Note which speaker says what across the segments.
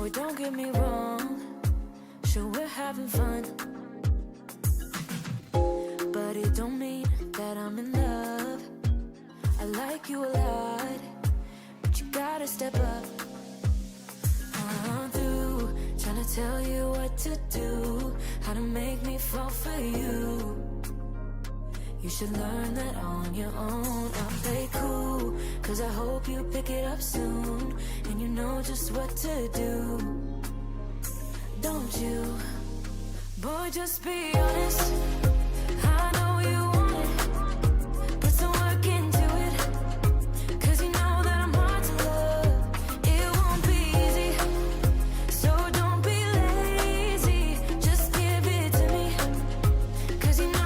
Speaker 1: Boy, don't get me wrong, sure we're having fun, but it don't mean that I'm in love. I like you a lot, but you gotta step up. I'm through trying to tell you what to do, how to make me fall for you. You should learn that on your own. I'll play cool, cause I hope you pick it up soon, and you know just what to do. Don't you? Boy, just be honest. I know you want it. Put some work into it, cause you know that I'm hard to love. It won't be easy, so don't be lazy. Just give it to me, cause you know.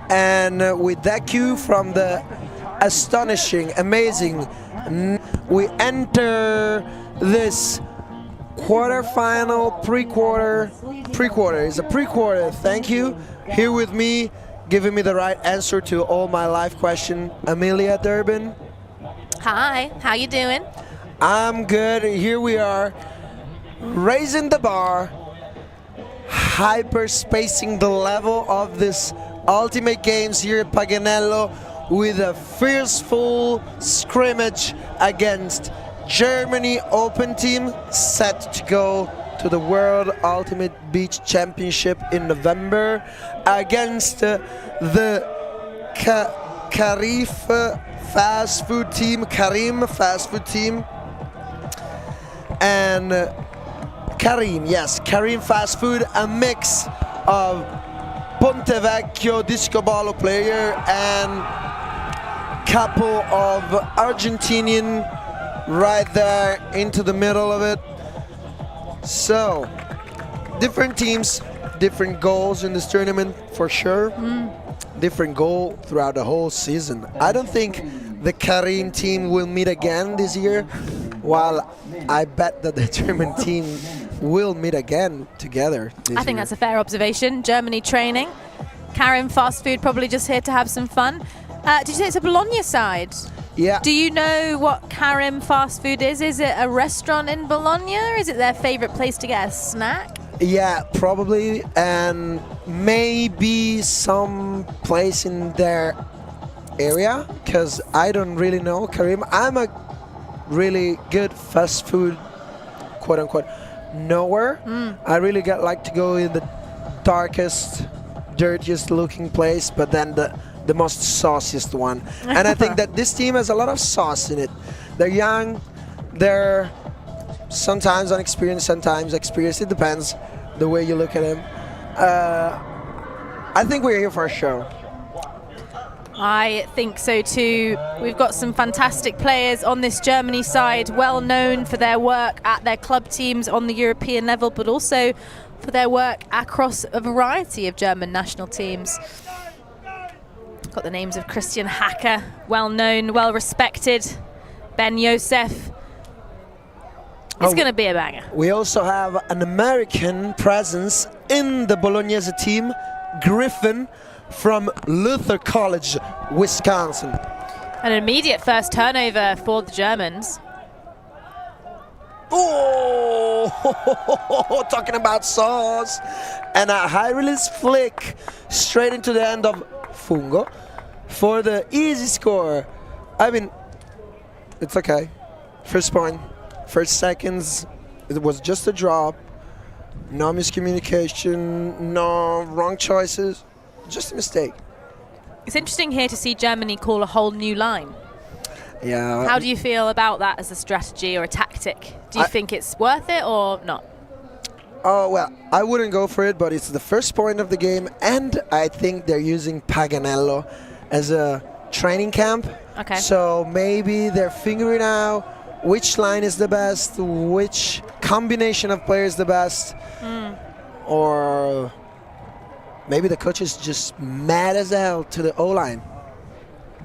Speaker 2: And with that cue from the astonishing, amazing, we enter this quarterfinal, pre-quarter, it's a pre-quarter, thank you. Here with me, giving me the right answer to all my life question, Amelia Durbin.
Speaker 3: Hi, how you doing?
Speaker 2: I'm good, here we are, raising the bar, hyper-spacing the level of this Ultimate Games here at Paganello with a fierceful scrimmage against Germany Open team set to go to the World Ultimate Beach Championship in November against the Karim fast food team, and Karim fast food, a mix of Ponte Vecchio disco ball player and couple of Argentinian right there into the middle of it. So different teams, different goals in this tournament for sure. Different goal throughout the whole season. I don't think the Karim team will meet again this year, while I bet that the German team will meet again together this
Speaker 3: I think
Speaker 2: year.
Speaker 3: that's a fair observation. Germany training. Karim fast food probably just here to have some fun. Did you say it's a Bologna side?
Speaker 2: Yeah.
Speaker 3: Do you know what Karim fast food is? Is it a restaurant in Bologna, or is it their favorite place to get a snack?
Speaker 2: Yeah, probably, and maybe some place in their area, because I don't really know Karim. I'm a really good fast food, quote unquote, knower. I really like to go in the darkest, dirtiest looking place, but then the most sauciest one. And I think that this team has a lot of sauce in it. They're young, they're sometimes unexperienced, sometimes experienced. It depends the way you look at them. I think we're here for a show.
Speaker 3: I think so too. We've got some fantastic players on this Germany side, well known for their work at their club teams on the European level, but also for their work across a variety of German national teams. Got the names of Christian Hacker, well known, well respected, Ben Josef. It's going to be a banger.
Speaker 2: We also have an American presence in the Bolognese team, Griffin from Luther College, Wisconsin.
Speaker 3: An immediate first turnover for the Germans.
Speaker 2: Oh, talking about sauce. And a high release flick straight into the end of Fungo for the easy score. I mean, it's okay. First point, first seconds, it was just a drop. No miscommunication, no wrong choices, just a mistake.
Speaker 3: It's interesting here to see Germany call a whole new line.
Speaker 2: Yeah.
Speaker 3: How do you feel about that as a strategy or a tactic? Do you think it's worth it or not?
Speaker 2: Oh, well, I wouldn't go for it, but it's the first point of the game, and I think they're using Paganello as a training camp.
Speaker 3: Okay.
Speaker 2: So maybe they're figuring out which line is the best, which combination of players is the best, or maybe the coach is just mad as hell to the O-line.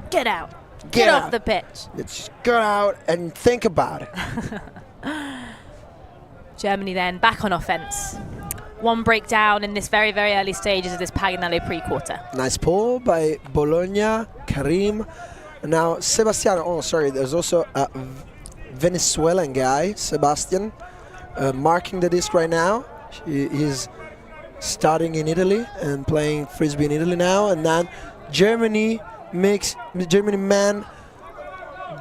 Speaker 3: Get out.
Speaker 2: Get
Speaker 3: off
Speaker 2: out.
Speaker 3: the pitch.
Speaker 2: Let's go out and think about it.
Speaker 3: Germany then back on offense. One breakdown in this very, very early stages of this Paganello pre-quarter.
Speaker 2: Nice pull by Bologna, Karim. Now Sebastiano, oh sorry, there's also a Venezuelan guy, Sebastian, marking the disc right now. He's starting in Italy and playing Frisbee in Italy now. And then Germany man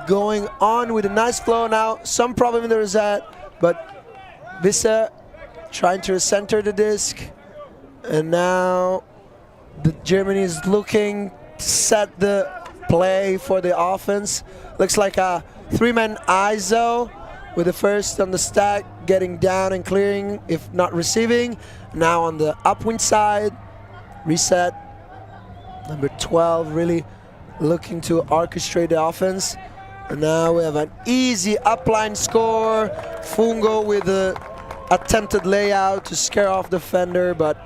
Speaker 2: going on with a nice flow now. Some problem in the reset, but Vissa trying to recenter the disc. And now the Germany is looking to set the play for the offense. Looks like a three-man ISO with the first on the stack getting down and clearing if not receiving. Now on the upwind side, reset. Number 12 really looking to orchestrate the offense. And now we have an easy upline score. Fungo with the attempted layout to scare off the defender, but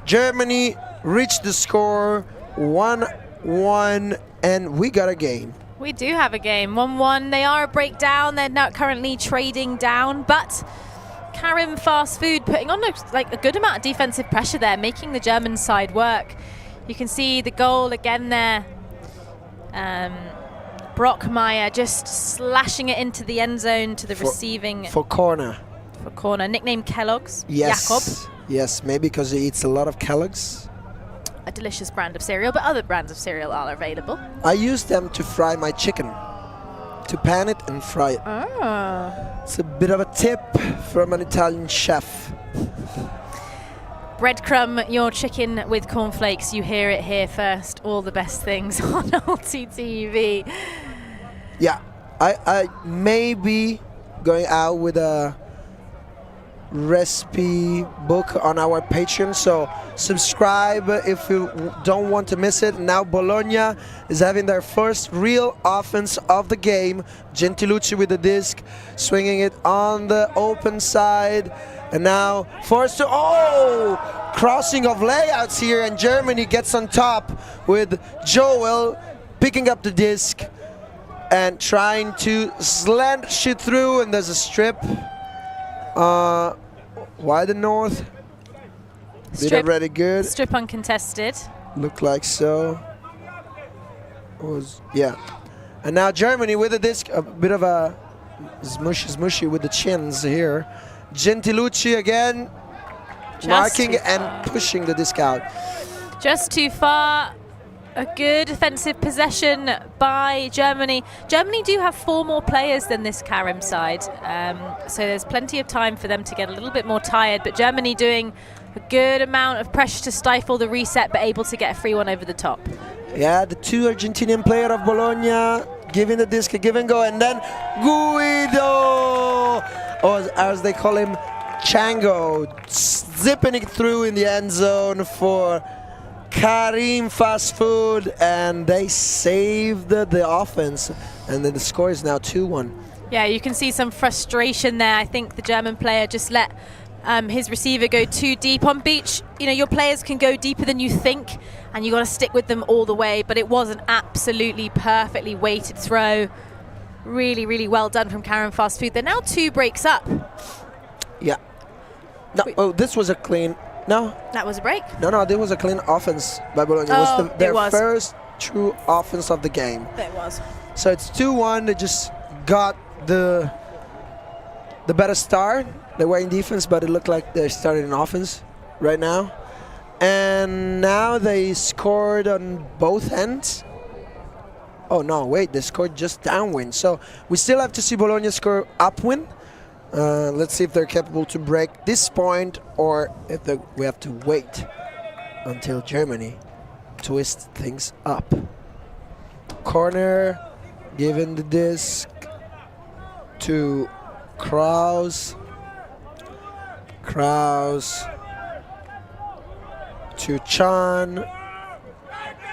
Speaker 2: Germany reached the score 1-1, and we got a game.
Speaker 3: We do have a game, 1-1. They are a breakdown. They're now currently trading down, but Karim FastFood putting on a good amount of defensive pressure there, making the German side work. You can see the goal again there. Brockmeyer just slashing it into the end zone to the receiving.
Speaker 2: For corner.
Speaker 3: For corner. Nicknamed Kellogg's.
Speaker 2: Yes.
Speaker 3: Jakob.
Speaker 2: Yes, maybe because he eats a lot of Kellogg's.
Speaker 3: A delicious brand of cereal, but other brands of cereal are available.
Speaker 2: I use them to fry my chicken. To pan it and fry it.
Speaker 3: Ah.
Speaker 2: It's a bit of a tip from an Italian chef.
Speaker 3: Breadcrumb your chicken with cornflakes. You hear it here first. All the best things on ULTI.TV.
Speaker 2: Yeah, I may be going out with a recipe book on our Patreon, so subscribe if you don't want to miss it. Now Bologna is having their first real offense of the game. Gentilucci with the disc, swinging it on the open side, and now forced to crossing of layouts here, and Germany gets on top with Joel picking up the disc and trying to slant it through, and there's a strip. Wide and north. Did it really good.
Speaker 3: Strip uncontested.
Speaker 2: Looked like so. Yeah. And now Germany with the disc, a bit of a smushy with the chins here. Gentilucci again, marking and pushing the disc out.
Speaker 3: Just too far. A good defensive possession by Germany. Germany do have 4 more players than this Karim side, so there's plenty of time for them to get a little bit more tired, but Germany doing a good amount of pressure to stifle the reset, but able to get a free one over the top.
Speaker 2: Yeah, the 2 Argentinian player of Bologna giving the disc a give and go, and then Guido, or as they call him, Chango, zipping it through in the end zone for Karim FastFood, and they saved the offense, and then the score is now 2-1.
Speaker 3: Yeah, you can see some frustration there. I think the German player just let his receiver go too deep on beach. You know, your players can go deeper than you think, and you got to stick with them all the way, but it was an absolutely perfectly weighted throw. Really, really well done from Karim FastFood. They're now 2 breaks up.
Speaker 2: Yeah. No, this was a clean. No.
Speaker 3: That was a break?
Speaker 2: No, there was a clean offense by Bologna. It was their first true offense of the game.
Speaker 3: It was.
Speaker 2: So it's 2-1. They just got the better start. They were in defense, but it looked like they started in offense right now. And now they scored on both ends. Oh, no, wait. They scored just downwind. So we still have to see Bologna score upwind. Let's see if they're capable to break this point or if we have to wait until GerMEny twist things up. Corner, giving the disc to Kraus. Kraus to Chan.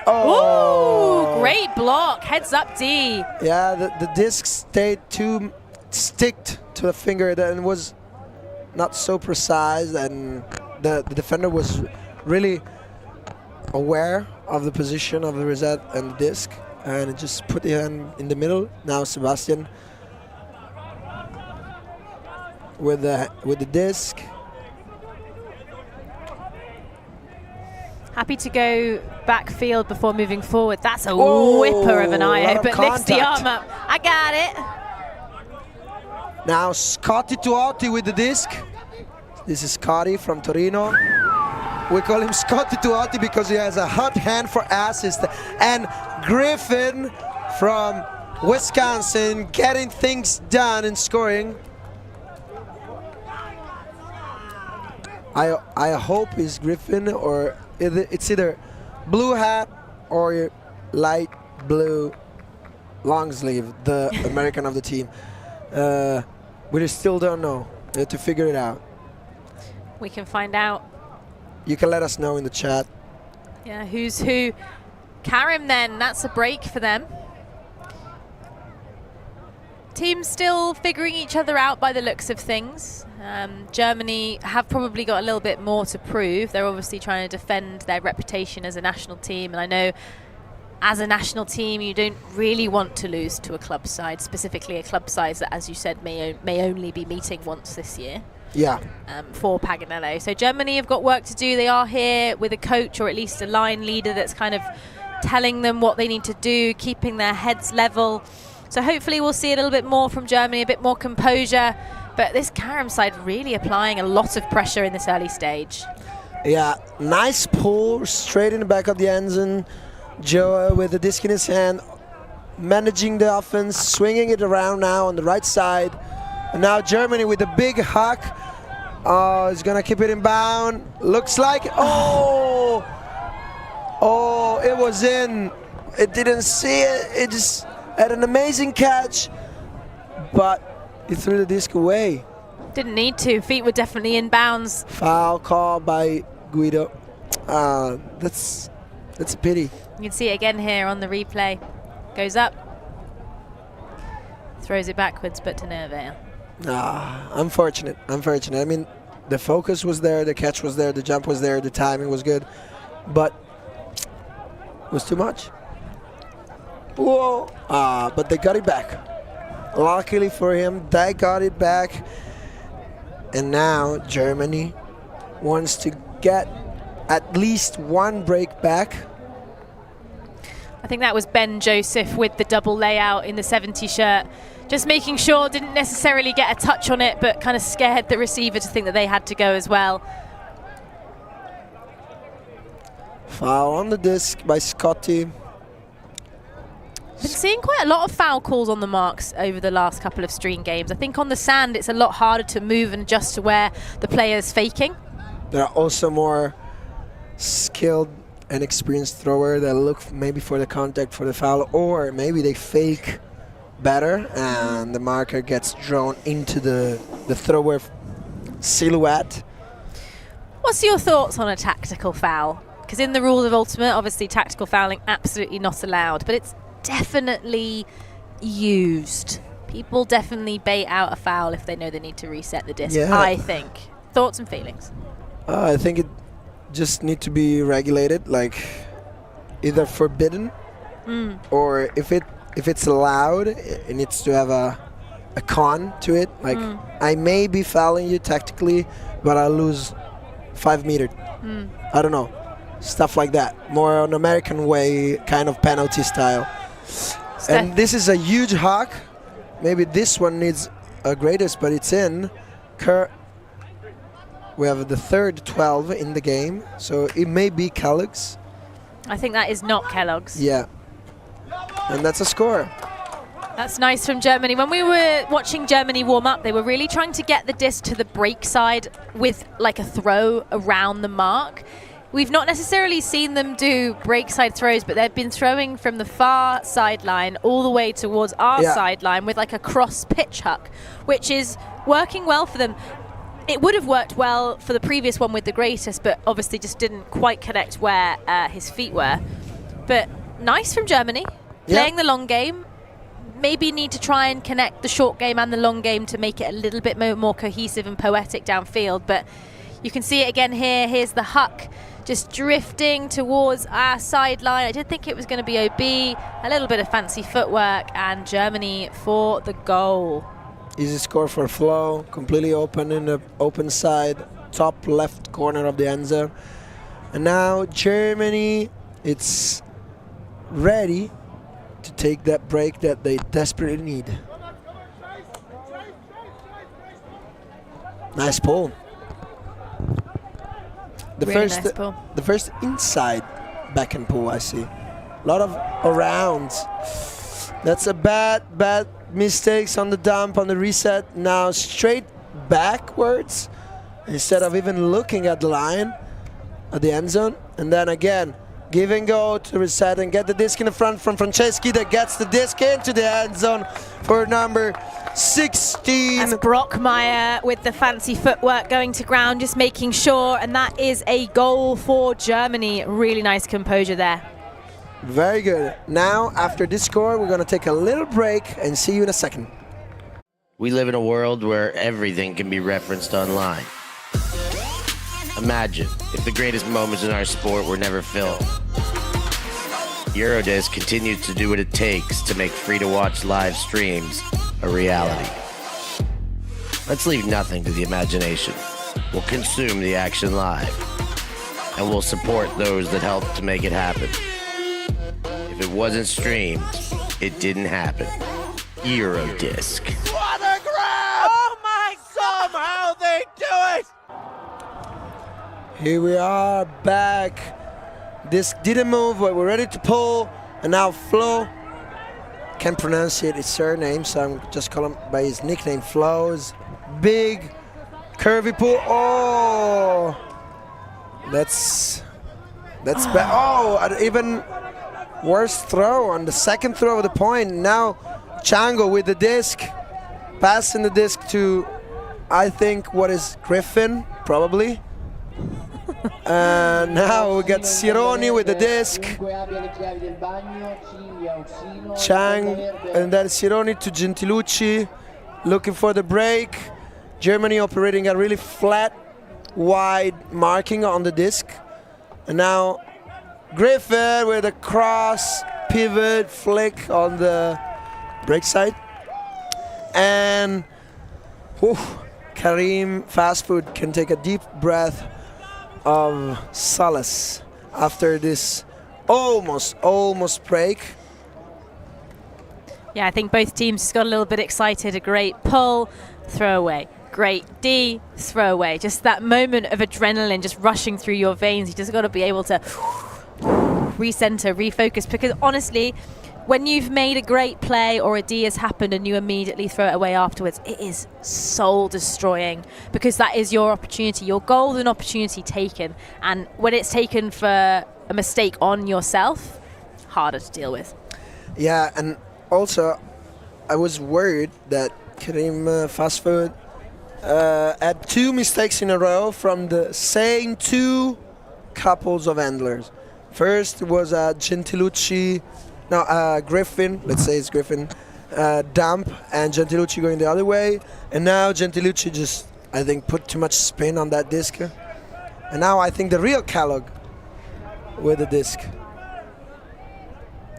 Speaker 3: Oh, great block. Heads up D.
Speaker 2: Yeah, the disc stayed too sticked to the finger and was not so precise, and the defender was really aware of the position of the reset and the disc, and it just put the hand in the middle. Now Sebastian with the disc.
Speaker 3: Happy to go backfield before moving forward. That's a
Speaker 2: Whoa,
Speaker 3: whipper of an IO, but lifts the
Speaker 2: contact.
Speaker 3: arm up. I got it.
Speaker 2: Now Scotty Tuotti with the disc. This is Scotty from Torino. We call him Scotty Tuotti because he has a hot hand for assist. And Griffin from Wisconsin getting things done and scoring. I hope it's Griffin, or it's either blue hat or light blue long sleeve, the American of the team. We still don't know. We have to figure it out.
Speaker 3: We can find out.
Speaker 2: You can let us know in the chat.
Speaker 3: Yeah, who's who. Karim then, that's a break for them. Teams still figuring each other out by the looks of things. GerMEny have probably got a little bit more to prove. They're obviously trying to defend their reputation as a national team, and I know as a national team you don't really want to lose to a club side, specifically a club side that, as you said, may only be meeting once this year.
Speaker 2: Yeah.
Speaker 3: For Paganello. So GerMEny have got work to do. They are here with a coach, or at least a line leader, that's kind of telling them what they need to do, keeping their heads level. So hopefully we'll see a little bit more from GerMEny, a bit more composure. But this Karim side really applying a lot of pressure in this early stage.
Speaker 2: Yeah, nice pull straight in the back of the end zone. Joe with the disc in his hand, managing the offense, swinging it around now on the right side. And now GerMEny with a big huck. Oh, he's gonna keep it in bound. Looks like, oh, it was in. It didn't see it. It just had an amazing catch, but he threw the disc away.
Speaker 3: Didn't need to. Feet were definitely in bounds.
Speaker 2: Foul call by Guido. That's a pity.
Speaker 3: You can see it again here on the replay. Goes up, throws it backwards, but to no avail.
Speaker 2: Unfortunate. I mean, the focus was there, the catch was there, the jump was there, the timing was good, but it was too much. Whoa! But they got it back. Luckily for him, they got it back. And now GerMEny wants to get at least one break back.
Speaker 3: I think that was Ben Joseph with the double layout in the 70 shirt. Just making sure, didn't necessarily get a touch on it, but kind of scared the receiver to think that they had to go as well.
Speaker 2: Foul on the disc by Scotty.
Speaker 3: Been seeing quite a lot of foul calls on the marks over the last couple of stream games. I think on the sand it's a lot harder to move and adjust to where the player's faking.
Speaker 2: There are also more skilled and experienced thrower that look maybe for the contact for the foul, or maybe they fake better and the marker gets drawn into the thrower silhouette.
Speaker 3: What's your thoughts on a tactical foul? Because in the rules of Ultimate, obviously tactical fouling absolutely not allowed, but it's definitely used. People definitely bait out a foul if they know they need to reset the disc,
Speaker 2: yeah.
Speaker 3: I think. Thoughts and feelings?
Speaker 2: I think it just need to be regulated, like either forbidden or if it's allowed, it needs to have a con to it. Like I may be fouling you tactically, but I'll lose 5 meters. I don't know, stuff like that. More an American way kind of penalty style. And this is a huge hawk. Maybe this one needs a greatest, but it's in. We have the third 12 in the game, so it may be Kellogg's.
Speaker 3: I think that is not Kellogg's.
Speaker 2: Yeah. And that's a score.
Speaker 3: That's nice from GerMEny. When we were watching GerMEny warm up, they were really trying to get the disc to the break side with like a throw around the mark. We've not necessarily seen them do break side throws, but they've been throwing from the far sideline all the way towards our sideline with like a cross pitch huck, which is working well for them. It would have worked well for the previous one with the greatest, but obviously just didn't quite connect where his feet were. But nice from GerMEny, playing the long game. Maybe need to try and connect the short game and the long game to make it a little bit more cohesive and poetic downfield. But you can see it again here. Here's the huck just drifting towards our sideline. I did think it was going to be OB. A little bit of fancy footwork, and GerMEny for the goal.
Speaker 2: Easy score for Flo, completely open in the open side, top left corner of the end zone. And now GerMEny, it's ready to take that break that they desperately need. Nice pull. The first inside back and pull I see. A lot of arounds. That's a bad mistakes on the dump, on the reset. Now straight backwards instead of even looking at the line at the end zone. And then again, give and go to reset and get the disc in the front from Franceschi that gets the disc into the end zone for number 16.
Speaker 3: That's Brockmeyer with the fancy footwork going to ground, just making sure, and that is a goal for GerMEny. Really nice composure there.
Speaker 2: Very good. Now, after this score, we're going to take a little break and see you in a second.
Speaker 4: We live in a world where everything can be referenced online. Imagine if the greatest moments in our sport were never filmed. Eurodisc continues to do what it takes to make free-to-watch live streams a reality. Let's leave nothing to the imagination. We'll consume the action live, and we'll support those that help to make it happen. If it wasn't streamed, it didn't happen. Eurodisc.
Speaker 5: What a grab! Oh my! Somehow they do it!
Speaker 2: Here we are back. Disc didn't move, but we're ready to pull. And now Flo, can't pronounce it, his surname, so I'm just calling him by his nickname, Flo's big curvy pull. Oh, that's bad. Oh, an even worse throw on the second throw of the point. Now Chango with the disc, passing the disc to, I think, what is Griffin, probably. And now we got Sironi with the disc. Chang, and then Sironi to Gentilucci, looking for the break. GerMEny operating a really flat, wide marking on the disc. And now Griffin with a cross, pivot, flick on the break side. And Karim, FastFood, can take a deep breath of solace after this almost break.
Speaker 3: Yeah, I think both teams just got a little bit excited. A great pull, throw away. Great D, throw away. Just that moment of adrenaline just rushing through your veins. You just got to be able to recenter, refocus, because honestly, when you've made a great play or a D has happened and you immediately throw it away afterwards, it is soul destroying, because that is your opportunity, your golden opportunity taken. And when it's taken for a mistake on yourself, harder to deal with.
Speaker 2: Yeah, and also I was worried that Karim FastFood had two mistakes in a row from the same two couples of handlers. First was Gentilucci, Griffin, let's say it's Griffin, dump, and Gentilucci going the other way. And now Gentilucci just, I think, put too much spin on that disc. And now I think the real Kellogg with the disc.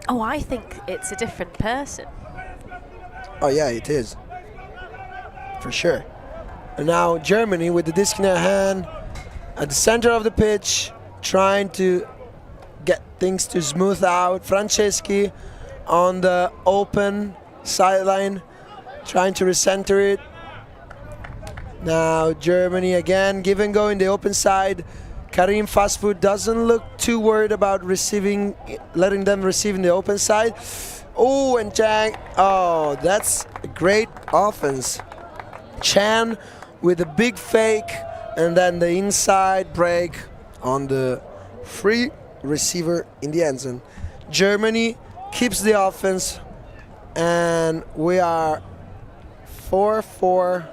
Speaker 3: Oh, I think it's a different person.
Speaker 2: Oh yeah, it is. For sure. And now GerMEny with the disc in their hand at the center of the pitch, trying to get things to smooth out. Franceschi on the open sideline, trying to recenter it. Now GerMEny again, give and go in the open side. Karim FastFood doesn't look too worried about letting them receive in the open side. Oh, and Chang. Oh, that's a great offense. Chan with a big fake, and then the inside break on the free receiver in the end zone. GerMEny keeps the offense, and we are 4-4.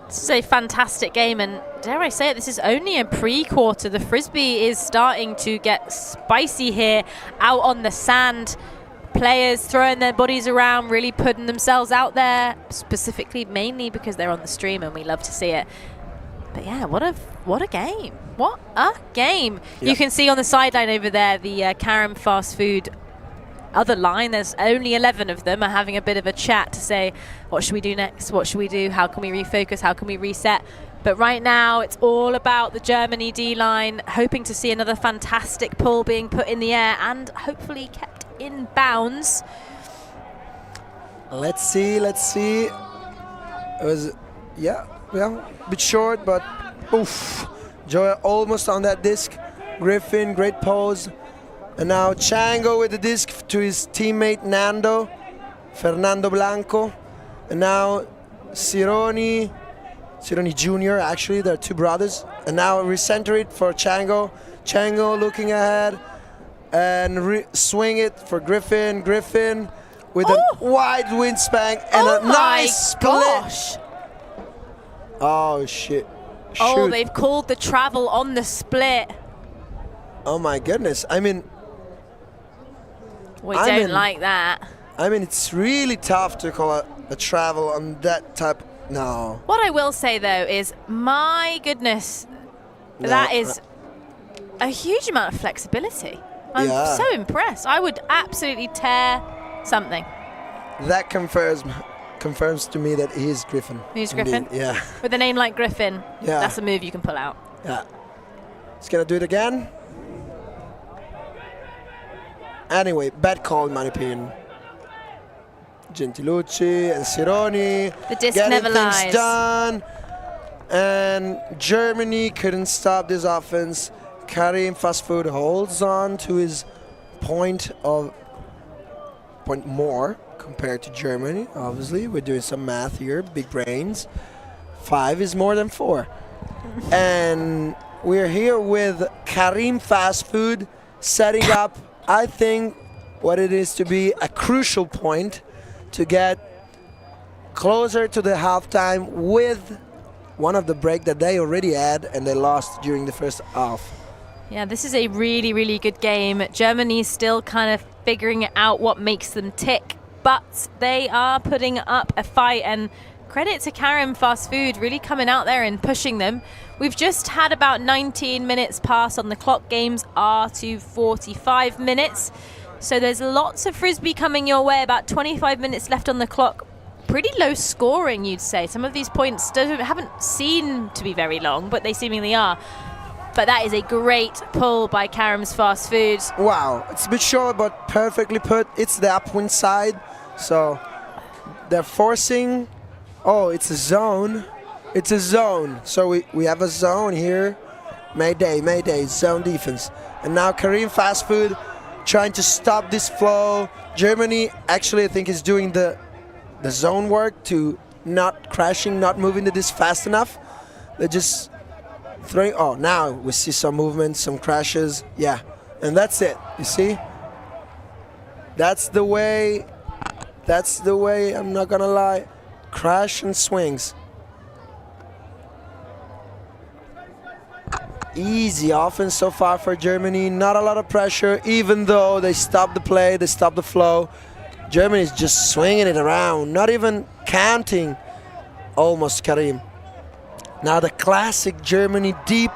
Speaker 3: This is a fantastic game, and dare I say it, this is only a pre-quarter. The Frisbee is starting to get spicy here out on the sand. Players throwing their bodies around, really putting themselves out there, specifically mainly because they're on the stream and we love to see it. But yeah, what a game. What a game.
Speaker 2: Yeah.
Speaker 3: You can see on the sideline over there the Karim fast food other line. There's only 11 of them are having a bit of a chat to say, what should we do next? What should we do? How can we refocus? How can we reset? But right now, it's all about the GerMEny D-line, hoping to see another fantastic pull being put in the air and hopefully kept in bounds.
Speaker 2: Let's see. It was, yeah, a bit short, but oof. Joy almost on that disc. Griffin, great pose. And now Chango with the disc to his teammate Fernando Blanco. And now Cironi Jr., actually, they're two brothers. And now recenter it for Chango. Chango looking ahead and swing it for Griffin. Griffin with a wide wingspan and a nice split.
Speaker 3: Gosh.
Speaker 2: Oh, shit.
Speaker 3: Oh,
Speaker 2: Shoot.
Speaker 3: they've called the travel on the split.
Speaker 2: Oh, my goodness. I mean,
Speaker 3: We don't like that.
Speaker 2: I mean, it's really tough to call a travel on that type. No.
Speaker 3: What I will say, though, is, my goodness, that is a huge amount of flexibility. I'm so impressed. I would absolutely tear something.
Speaker 2: That confirms to me that he is Griffin.
Speaker 3: He's
Speaker 2: Indeed.
Speaker 3: Griffin?
Speaker 2: Yeah.
Speaker 3: With a name like Griffin,
Speaker 2: Yeah.
Speaker 3: that's a move you can pull out.
Speaker 2: Yeah. He's going to do it again. Anyway, bad call in my opinion. Gentilucci and Cironi
Speaker 3: The disc
Speaker 2: getting
Speaker 3: never
Speaker 2: things
Speaker 3: lies.
Speaker 2: done. And GerMEny couldn't stop this offense. Karim Fast Food holds on to his point more compared to GerMEny. Obviously, we're doing some math here, big brains. 5 is more than 4. And we're here with Karim Fast Food setting up, I think, what it is to be a crucial point to get closer to the halftime with one of the break that they already had and they lost during the first half.
Speaker 3: Yeah, this is a really, really good game. GerMEny's still kind of figuring out what makes them tick, but they are putting up a fight, and credit to Karim Fast Food really coming out there and pushing them. We've just had about 19 minutes pass on the clock. Games are to 45 minutes. So there's lots of Frisbee coming your way, about 25 minutes left on the clock. Pretty low scoring, you'd say. Some of these points haven't seemed to be very long, but they seemingly are. But that is a great pull by Karim's Fast Food.
Speaker 2: Wow, it's a bit short, but perfectly put. It's the upwind side, so they're forcing. Oh, it's a zone. It's a zone. So we have a zone here. Mayday, zone defense. And now Karim Fast Food trying to stop this flow. GerMEny actually, I think, is doing the zone work to not crashing, not moving the disc fast enough. They're just throwing. Oh, now we see some movement, some crashes. Yeah, and that's it. You see? That's the way. I'm not gonna lie. Crash and swings. Easy offense so far for GerMEny. Not a lot of pressure, even though they stopped the play, they stopped the flow. GerMEny is just swinging it around, not even counting almost Karim. Now the classic GerMEny deep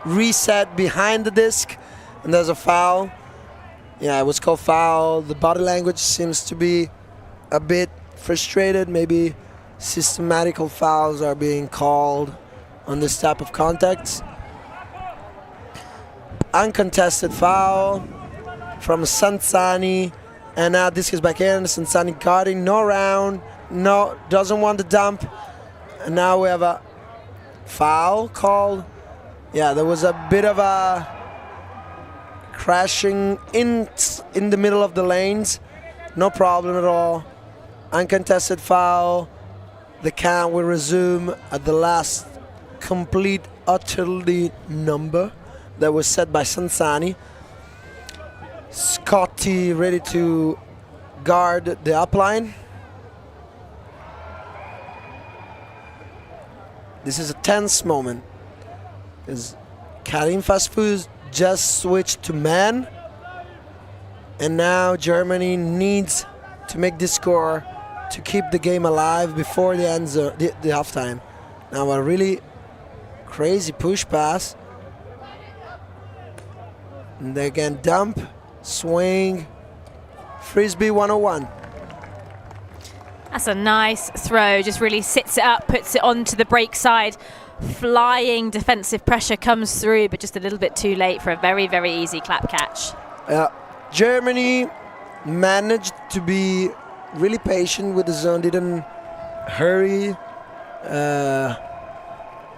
Speaker 2: reset behind the disc, and there's a foul. Yeah, it was called foul. The body language seems to be a bit frustrated. Maybe systematical fouls are being called on this type of contacts. Uncontested foul from Sanzani, and now this is back in. Sanzani guarding, no round, no, doesn't want the dump, and now we have a foul called. Yeah, there was a bit of a crashing in the middle of the lanes. No problem at all. Uncontested foul. The count will resume at the last complete, utterly number that was set by Sansani. Scotti ready to guard the upline. This is a tense moment, because Karim FastFood just switched to man, and now Germany needs to make this score to keep the game alive before the end zone, the halftime. Now a really crazy push pass, and they again dump, swing, Frisbee 101.
Speaker 3: That's a nice throw, just really sits it up, puts it onto the break side. Flying defensive pressure comes through, but just a little bit too late for a very, very easy clap catch.
Speaker 2: Germany managed to be really patient with the zone, didn't hurry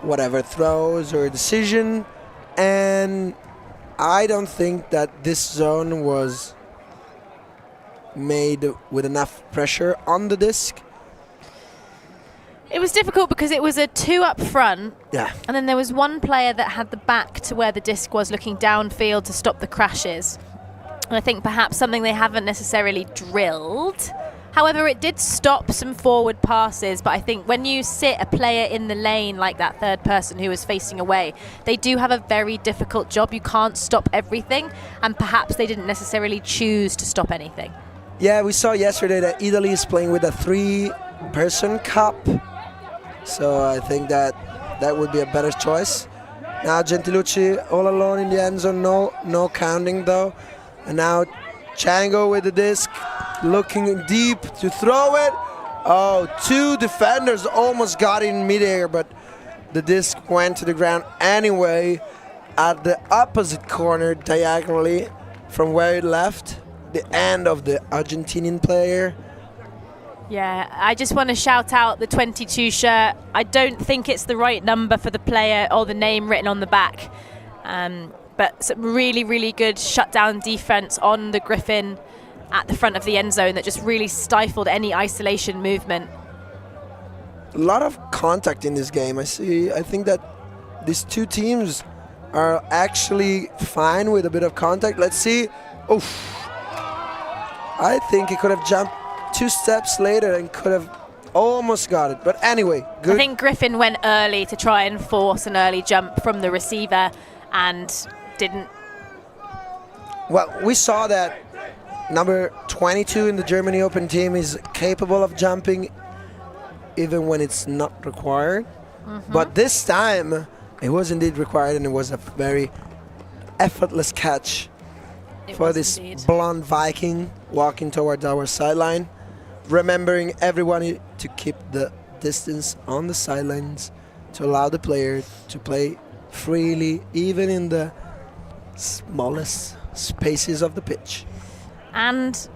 Speaker 2: whatever throws or decision, and I don't think that this zone was made with enough pressure on the disc.
Speaker 3: It was difficult because it was a 2 up front,
Speaker 2: Yeah.
Speaker 3: and then there was one player that had the back to where the disc was, looking downfield to stop the crashes. And I think perhaps something they haven't necessarily drilled. However, it did stop some forward passes, but I think when you sit a player in the lane like that third person who was facing away, they do have a very difficult job. You can't stop everything, and perhaps they didn't necessarily choose to stop anything.
Speaker 2: Yeah, we saw yesterday that Italy is playing with a 3-person cup, so I think that would be a better choice. Now Gentilucci all alone in the end zone, no counting though. And now Chango with the disc, looking deep to throw it. Oh, 2 defenders almost got it in midair, but the disc went to the ground anyway at the opposite corner diagonally from where it left, the end of the Argentinian player.
Speaker 3: Yeah, I just want to shout out the 22 shirt. I don't think it's the right number for the player or the name written on the back. But some really, really good shutdown defense on the Griffin at the front of the end zone that just really stifled any isolation movement.
Speaker 2: A lot of contact in this game. I think that these 2 teams are actually fine with a bit of contact. Let's see. Oof. I think he could have jumped 2 steps later and could have almost got it. But anyway, good.
Speaker 3: I think Griffin went early to try and force an early jump from the receiver and didn't.
Speaker 2: Well, we saw that number 22 in the Germany Open team is capable of jumping even when it's not required. But this time it was indeed required, and it was a very effortless catch for this blonde Viking walking towards our sideline, remembering everyone to keep the distance on the sidelines to allow the player to play freely, even in the smallest spaces of the pitch.
Speaker 3: And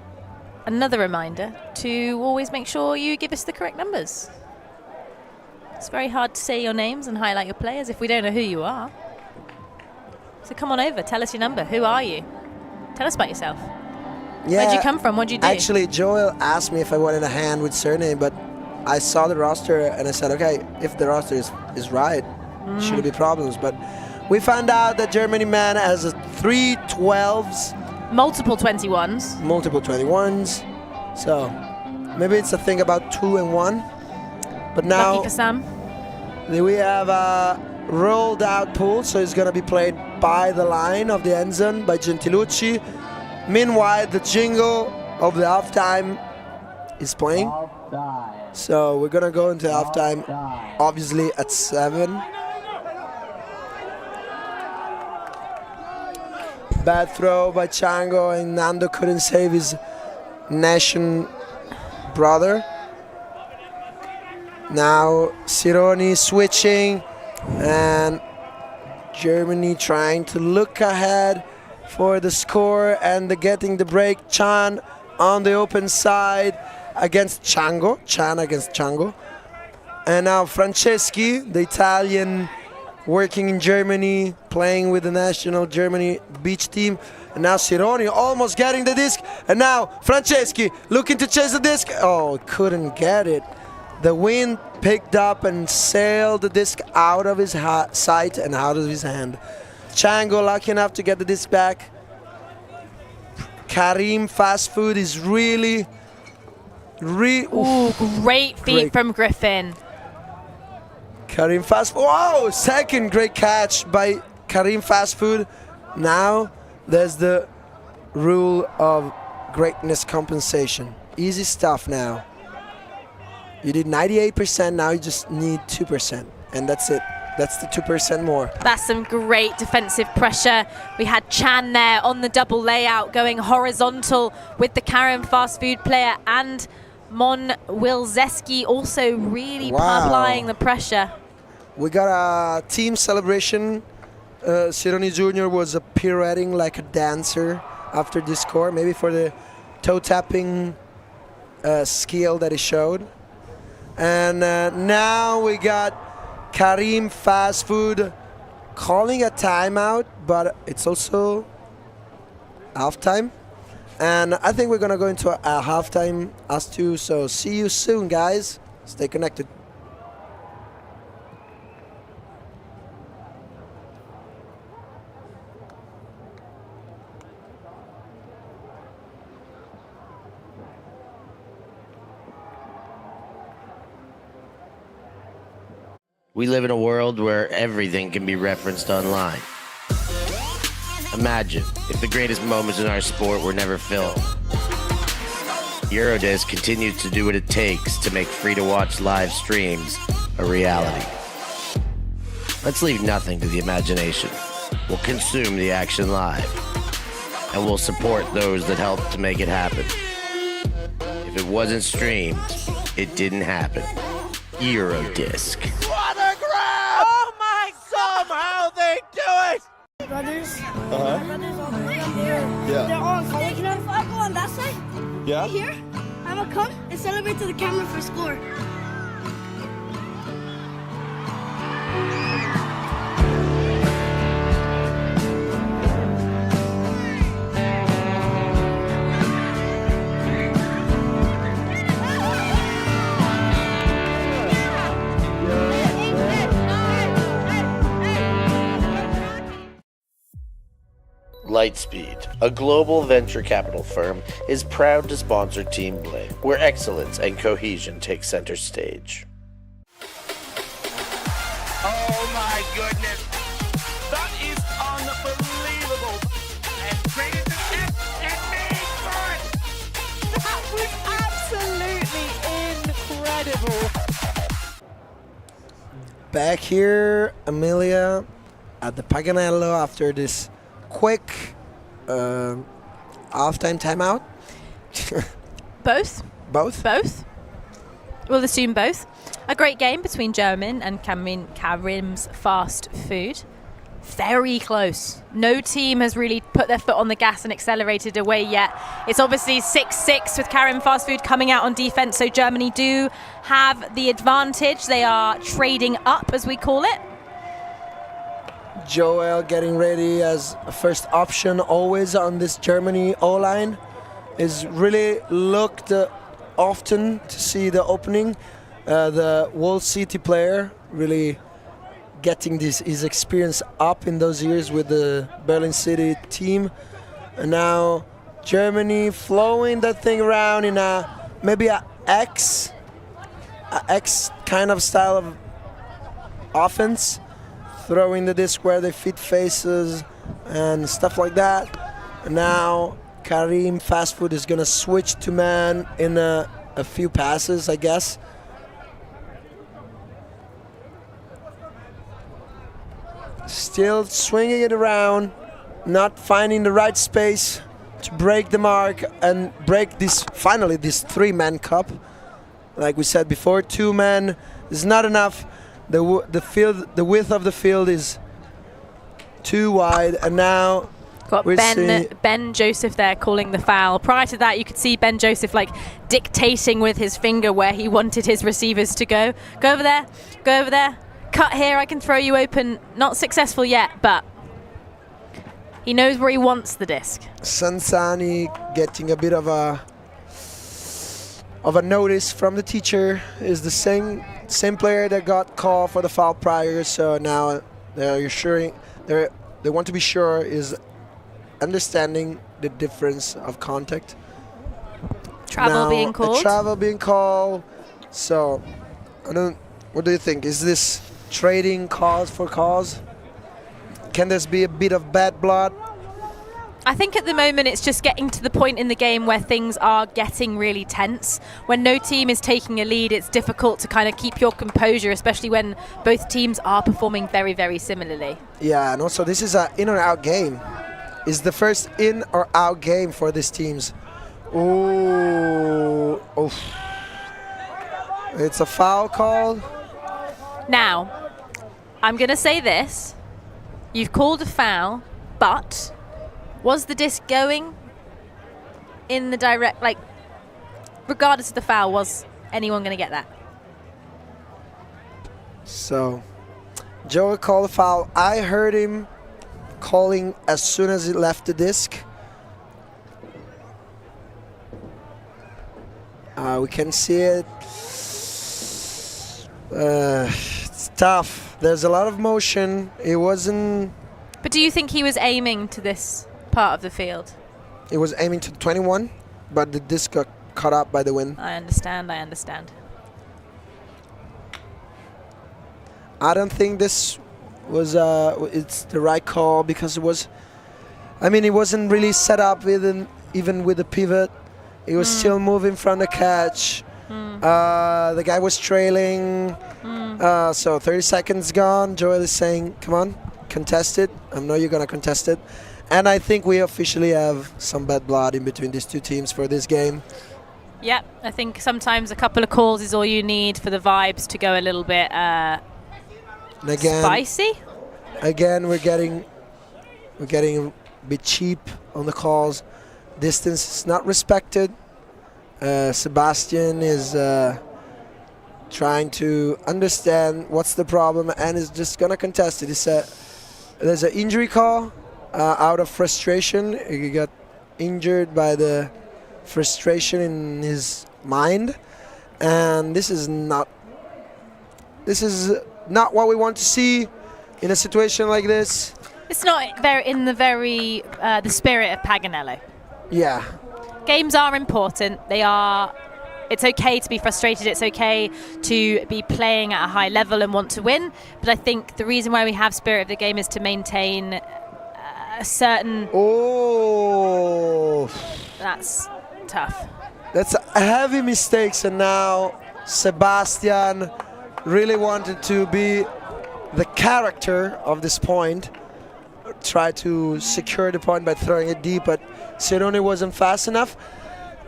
Speaker 3: another reminder to always make sure you give us the correct numbers. It's very hard to say your names and highlight your players if we don't know who you are. So come on over, tell us your number. Who are you? Tell us about yourself.
Speaker 2: Yeah,
Speaker 3: Where'd you come from? What'd you do?
Speaker 2: Actually, Joel asked me if I wanted a hand with surname, but I saw the roster and I said, okay, if the roster is right, shouldn't be problems. But we found out that Germany man has 3 12s.
Speaker 3: Multiple 21s.
Speaker 2: Multiple 21s. So maybe it's a thing about 2 and 1. But now
Speaker 3: Lucky for Sam.
Speaker 2: we have a rolled out pool, so it's going to be played by the line of the end zone by Gentilucci. Meanwhile, the jingle of the halftime is playing. So we're going to go into halftime, obviously at 7. Bad throw by Chango, and Nando couldn't save his nation brother. Now Sironi switching, and Germany trying to look ahead for the score, and getting the break. Chan on the open side against Chango. Chan against Chango. And now Franceschi, the Italian working in Germany, playing with the national Germany beach team. And now Sironi almost getting the disc. And now Franceschi looking to chase the disc. Oh, couldn't get it. The wind picked up and sailed the disc out of his sight and out of his hand. Chango lucky enough to get the disc back. Karim FastFood is really
Speaker 3: Ooh, great feet from Griffin.
Speaker 2: Karim FastFood. Wow, second great catch by Karim FastFood. Now there's the rule of greatness compensation. Easy stuff now. You did 98%, now you just need 2%. And that's it. That's the 2% more.
Speaker 3: That's some great defensive pressure. We had Chan there on the double layout going horizontal with the Karim FastFood player, and Mon Wilzeski also really applying the pressure. We
Speaker 2: got a team celebration. Sironi Jr. was pirouetting like a dancer after this score, maybe for the toe tapping skill that he showed. And now we got Karim FastFood calling a timeout, but it's also halftime. And I think we're gonna go into a halftime us two, so see you soon, guys. Stay connected.
Speaker 4: We live in a world where everything can be referenced online. Imagine if the greatest moments in our sport were never filmed. Eurodisc continues to do what it takes to make free-to-watch live streams a reality. Let's leave nothing to the imagination. We'll consume the action live, and we'll support those that help to make it happen. If it wasn't streamed, it didn't happen. Eurodisc.
Speaker 5: What a grab! Oh my! Somehow they do it!
Speaker 6: Brothers. My brothers all three up there.
Speaker 5: Yeah.
Speaker 6: They're all in college. You know, if I go on that side,
Speaker 5: Yeah?
Speaker 6: right here, I'm gonna come and celebrate to the camera for score.
Speaker 4: Lightspeed, a global venture capital firm, is proud to sponsor Team Blade, where excellence and cohesion take center stage.
Speaker 5: Oh my goodness! That is unbelievable! And traded the net and made for it!
Speaker 3: That was absolutely incredible.
Speaker 2: Back here, Amelia, at the Paganello after this quick halftime timeout.
Speaker 3: Both.
Speaker 2: Both?
Speaker 3: Both. We'll assume both. A great game between GerMENy and Karim's FastFood. Very close. No team has really put their foot on the gas and accelerated away yet. It's obviously 6-6 with Karim FastFood coming out on defense, so GerMENy do have the advantage. They are trading up, as we call it.
Speaker 2: Joel getting ready as a first option always on this GerMENy O-line. Is really looked often to see the opening. The Wall City player really getting his experience up in those years with the Berlin City team. And now GerMENy flowing that thing around in maybe a X kind of style of offense. Throwing the disc where they fit faces and stuff like that. And now Karim FastFood is gonna switch to man in a few passes, I guess. Still swinging it around, not finding the right space to break the mark and break this, finally, this three-man cup. Like we said before, two men is not enough. The width of the field is too wide, and now
Speaker 3: got Ben Joseph there calling the foul. Prior to that, you could see Ben Joseph like dictating with his finger where he wanted his receivers to go. Go over there, go over there, cut here, I can throw you open. Not successful yet, but he knows where he wants the disc.
Speaker 2: Sansani getting a bit of a notice from the teacher. Is the same player that got called for the foul prior, so now they're assuring they want to be sure is understanding the difference of contact.
Speaker 3: Travel
Speaker 2: now,
Speaker 3: being called.
Speaker 2: Travel being called. So what do you think? Is this trading cause for cause? Can this be a bit of bad blood?
Speaker 3: I think at the moment it's just getting to the point in the game where things are getting really tense. When no team is taking a lead, it's difficult to kind of keep your composure, especially when both teams are performing very, very similarly.
Speaker 2: Yeah, and also this is an in or out game. It's the first in or out game for these teams. Ooh, oof. It's a foul call.
Speaker 3: Now, I'm going to say this. You've called a foul, but was the disc going in the direct, like, regardless of the foul, was anyone going to get that?
Speaker 2: So, Joe called a foul. I heard him calling as soon as he left the disc. We can see it. It's tough. There's a lot of motion. It wasn't.
Speaker 3: But do you think he was aiming to this part of the field?
Speaker 2: It was aiming to 21, but the disc got caught up by the wind.
Speaker 3: I understand.
Speaker 2: I don't think this was it's the right call because it was. I mean, it wasn't really set up even with the pivot. It was still moving from the catch. The guy was trailing. So 30 seconds gone. Joel is saying, "Come on, contest it. I know you're gonna contest it." And I think we officially have some bad blood in between these two teams for this game.
Speaker 3: Yep, I think sometimes a couple of calls is all you need for the vibes to go a little bit
Speaker 2: And again,
Speaker 3: spicy.
Speaker 2: Again, we're getting a bit cheap on the calls. Distance is not respected. Sebastian is trying to understand what's the problem and is just gonna contest it. There's an injury call out of frustration. He got injured by the frustration in his mind, and this is not what we want to see in a situation like this.
Speaker 3: It's not in the spirit of Paganello.
Speaker 2: Yeah.
Speaker 3: Games are important. It's okay to be frustrated. It's okay to be playing at a high level and want to win. But I think the reason why we have spirit of the game is to maintain a certain...
Speaker 2: Oh.
Speaker 3: That's tough.
Speaker 2: That's a heavy mistakes, and now Sebastian really wanted to be the character of this point. Try to secure the point by throwing it deep, but Cerrone wasn't fast enough.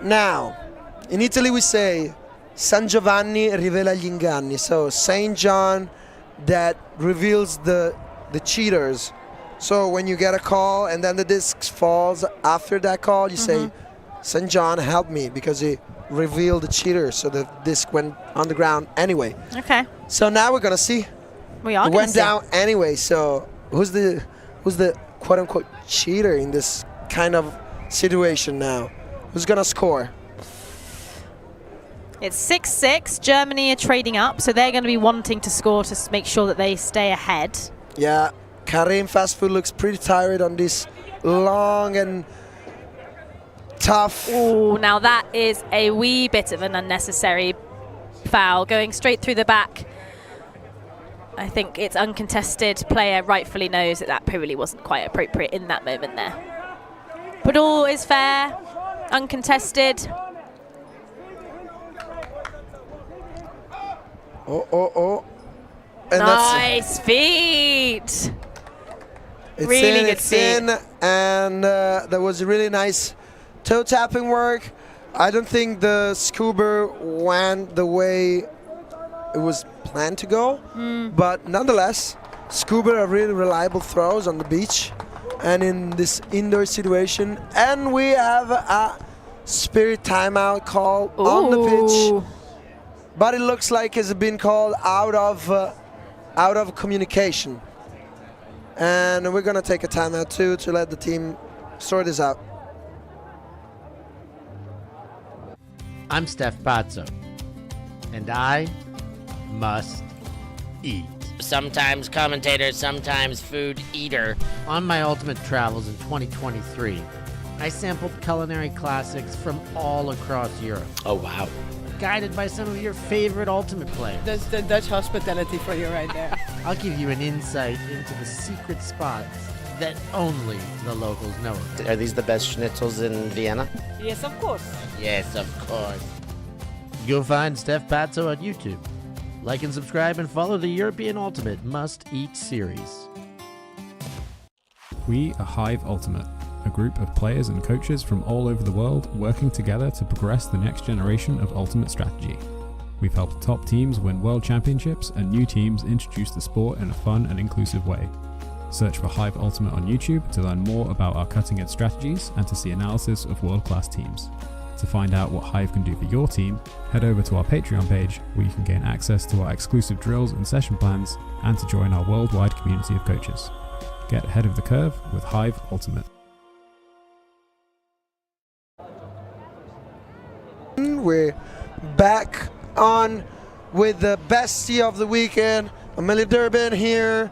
Speaker 2: Now, in Italy we say San Giovanni rivela gli inganni, so Saint John that reveals the cheaters. So when you get a call and then the disc falls after that call, you say, St. John help me, because he revealed the cheater, so the disc went on the ground anyway.
Speaker 3: Okay.
Speaker 2: So now we're gonna see.
Speaker 3: We are.
Speaker 2: It went down anyway. So who's the quote-unquote cheater in this kind of situation now? Who's gonna score?
Speaker 3: It's 6-6. Germany are trading up, so they're going to be wanting to score to make sure that they stay ahead.
Speaker 2: Yeah, Karim FastFood looks pretty tired on this long and tough.
Speaker 3: Ooh, now that is a wee bit of an unnecessary foul, going straight through the back. I think it's uncontested. Player rightfully knows that probably wasn't quite appropriate in that moment there. But all is fair, uncontested.
Speaker 2: Oh. And
Speaker 3: nice feet.
Speaker 2: It's in, and there was a really nice toe tapping work. I don't think the scuba went the way it was planned to go, but nonetheless, scuba are really reliable throws on the beach and in this indoor situation. And we have a spirit timeout call on the pitch, but it looks like it's been called out of out of communication. And we're gonna take a timeout too to let the team sort this out.
Speaker 7: I'm Steph Pazzo, and I must eat.
Speaker 8: Sometimes commentator, sometimes food eater.
Speaker 7: On my ultimate travels in 2023, I sampled culinary classics from all across Europe,
Speaker 8: Oh, wow.
Speaker 7: guided by some of your favorite ultimate players.
Speaker 9: That's the Dutch hospitality for you right there.
Speaker 7: I'll give you an insight into the secret spots that only the locals know of.
Speaker 8: Are these the best schnitzels in Vienna?
Speaker 9: Yes, of course.
Speaker 8: Yes, of course.
Speaker 7: You'll find Steph Pazzo on YouTube. Like and subscribe and follow the European Ultimate Must Eat series.
Speaker 10: We are Hive Ultimate, a group of players and coaches from all over the world working together to progress the next generation of Ultimate strategy. We've helped top teams win world championships and new teams introduce the sport in a fun and inclusive way. Search for Hive Ultimate on YouTube to learn more about our cutting-edge strategies and to see analysis of world-class teams. To find out what Hive can do for your team, head over to our Patreon page where you can gain access to our exclusive drills and session plans and to join our worldwide community of coaches. Get ahead of the curve with Hive Ultimate.
Speaker 2: We're back on with the bestie of the weekend, Amelia Durbin here,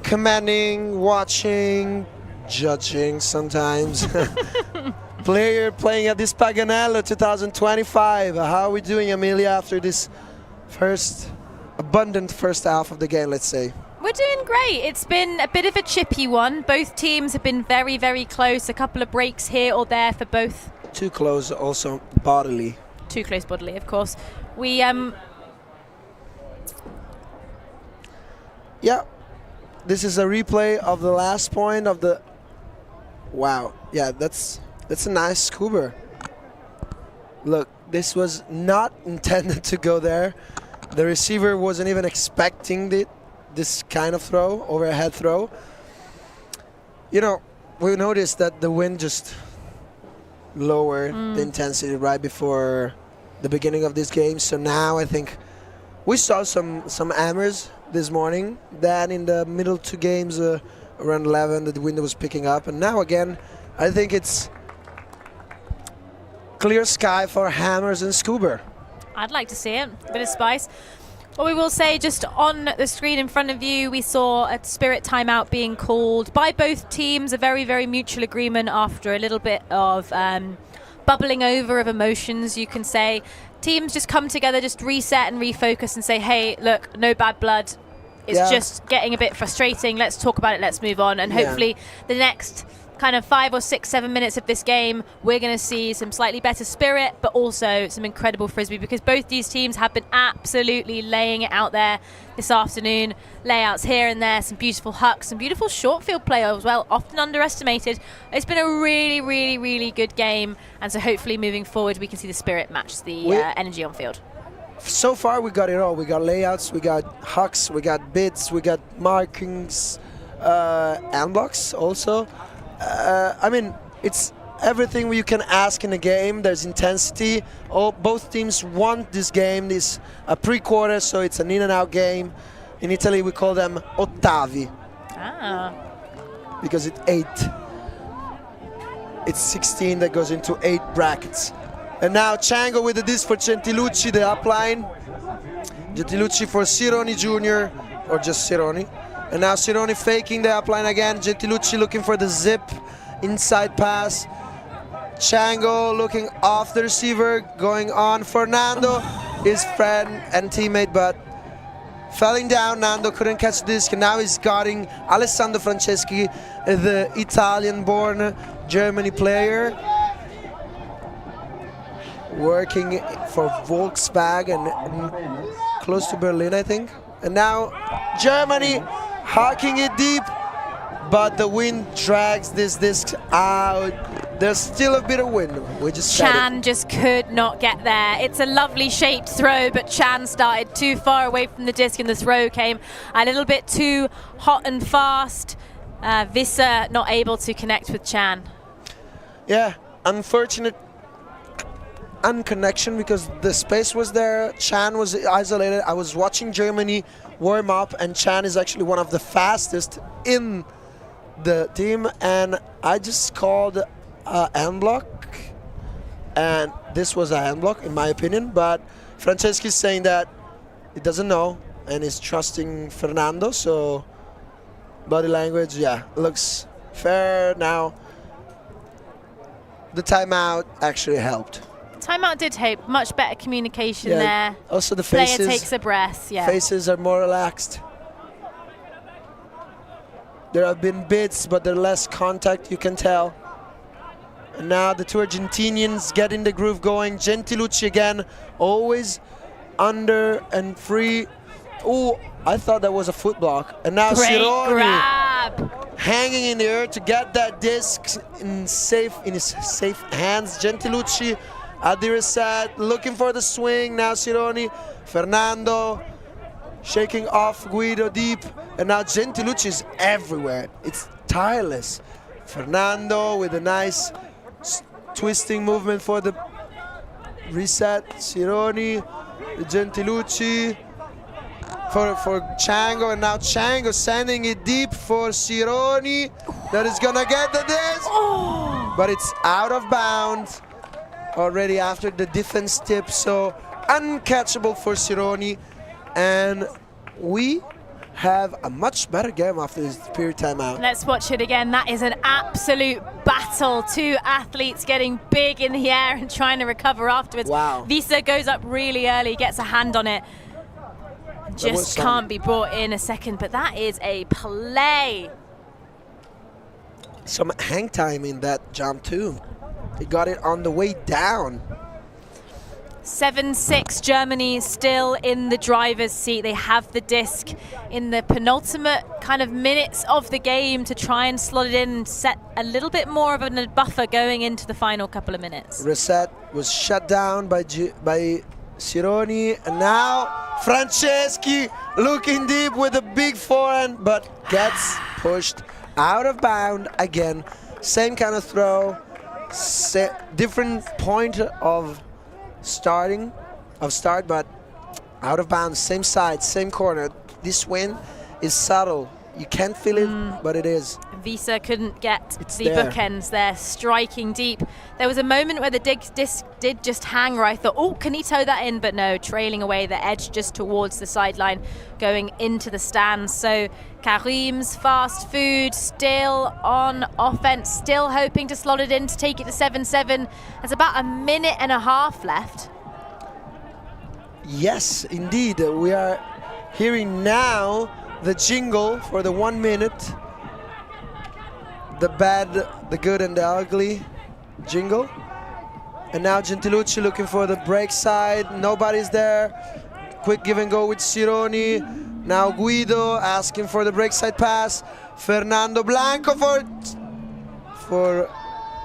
Speaker 2: commending, watching, judging sometimes. Player playing at this Paganello 2025. How are we doing, Amelia, after this abundant first half of the game, let's say?
Speaker 3: We're doing great. It's been a bit of a chippy one. Both teams have been very, very close. A couple of breaks here or there for both.
Speaker 2: Too close also bodily.
Speaker 3: Too close bodily, of course. We
Speaker 2: yeah, this is a replay of the last point of the. Wow, yeah, that's a nice scuba. Look, this was not intended to go there. The receiver wasn't even expecting this kind of throw, overhead throw. You know, we noticed that the wind just lowered the intensity right before the beginning of this game. So now I think we saw some hammers this morning. Then in the middle two games, around 11, the wind was picking up. And now again, I think it's clear sky for hammers and scuba.
Speaker 3: I'd like to see it. A bit of spice. Well, we will say just on the screen in front of you, we saw a spirit timeout being called by both teams, a very, very mutual agreement after a little bit of bubbling over of emotions, you can say. Teams just come together, just reset and refocus and say, hey, look, no bad blood. It's just getting a bit frustrating. Let's talk about it. Let's move on. And hopefully the next kind of 5 or 6, 7 minutes of this game, we're going to see some slightly better spirit, but also some incredible Frisbee, because both these teams have been absolutely laying it out there this afternoon. Layouts here and there, some beautiful hucks, some beautiful short field play as well, often underestimated. It's been a really, really, really good game, and so hopefully moving forward we can see the spirit match the energy on field.
Speaker 2: So far we got it all. We got layouts, we got hucks, we got bids, we got markings, and blocks also. I mean, it's everything you can ask in a game. There's intensity. Both teams want this game. This a pre-quarter, so it's an in-and-out game. In Italy, we call them ottavi. Because it's 8. It's 16 that goes into 8 brackets. And now Chango with the disc for Gentilucci, the upline. Gentilucci for Cironi Jr., or just Cironi. And now Cironi faking the upline again. Gentilucci looking for the zip inside pass. Chango looking off the receiver, going on for Nando, his friend and teammate, but falling down. Nando couldn't catch the disc, and now he's guarding Alessandro Franceschi, the Italian-born GerMEny player, working for Volkswagen close to Berlin, I think. And now GerMEny hawking it deep, but the wind drags this disc out. There's still a bit of wind. We just
Speaker 3: Chan just could not get there. It's a lovely shaped throw, but Chan started too far away from the disc, and the throw came a little bit too hot and fast. Visser not able to connect with Chan.
Speaker 2: Yeah, unfortunate unconnection because the space was there. Chan was isolated. I was watching GerMEny warm up, and Chan is actually one of the fastest in the team, and I just called a hand block, and this was a hand block in my opinion, but Franceschi's saying that he doesn't know and is trusting Fernando, so body language, yeah, looks fair. Now the timeout actually helped.
Speaker 3: Timeout did help. Much better communication there.
Speaker 2: Also the faces.
Speaker 3: Player takes a breath. Yeah.
Speaker 2: Faces are more relaxed. There have been bits, but there's less contact, you can tell. And now the two Argentinians getting the groove going. Gentilucci again, always under and free. Oh, I thought that was a foot block. And now
Speaker 3: Great
Speaker 2: Sironi
Speaker 3: grab.
Speaker 2: hanging in the air to get that disc in his safe hands. Gentilucci at the reset, looking for the swing. Now Sironi, Fernando shaking off Guido deep, and now Gentilucci is everywhere. It's tireless. Fernando with a nice twisting movement for the reset. Sironi, Gentilucci for Chango, and now Chango sending it deep for Sironi. That is gonna get the disc, but it's out of bounds already after the defense tip, so uncatchable for Sironi, and we have a much better game after this period timeout.
Speaker 3: Let's watch it again. That is an absolute battle. Two athletes getting big in the air and trying to recover afterwards.
Speaker 2: Wow.
Speaker 3: Visa goes up really early, gets a hand on it. Just can't be brought in a second, but that is a play.
Speaker 2: Some hang time in that jump too. They got it on the way down.
Speaker 3: 7-6, Germany still in the driver's seat. They have the disc in the penultimate kind of minutes of the game to try and slot it in and set a little bit more of a buffer going into the final couple of minutes.
Speaker 2: Reset was shut down by Sironi, and now Franceschi looking deep with a big forehand, but gets pushed out of bound again. Same kind of throw, different point of start, but out of bounds, same side, same corner. This win is subtle. You can't feel it, but it is.
Speaker 3: Visa couldn't get the bookends there, striking deep. There was a moment where the disc did just hang where I thought, oh, can he toe that in? But no, trailing away the edge just towards the sideline, going into the stands. So Karim's Fast Food still on offense, still hoping to slot it in to take it to 7-7. There's about a minute and a half left.
Speaker 2: Yes, indeed. We are hearing now the jingle for the 1 minute. The bad, the good, and the ugly jingle. And now Gentilucci looking for the break side. Nobody's there. Quick give and go with Sironi. Now Guido asking for the break side pass. Fernando Blanco for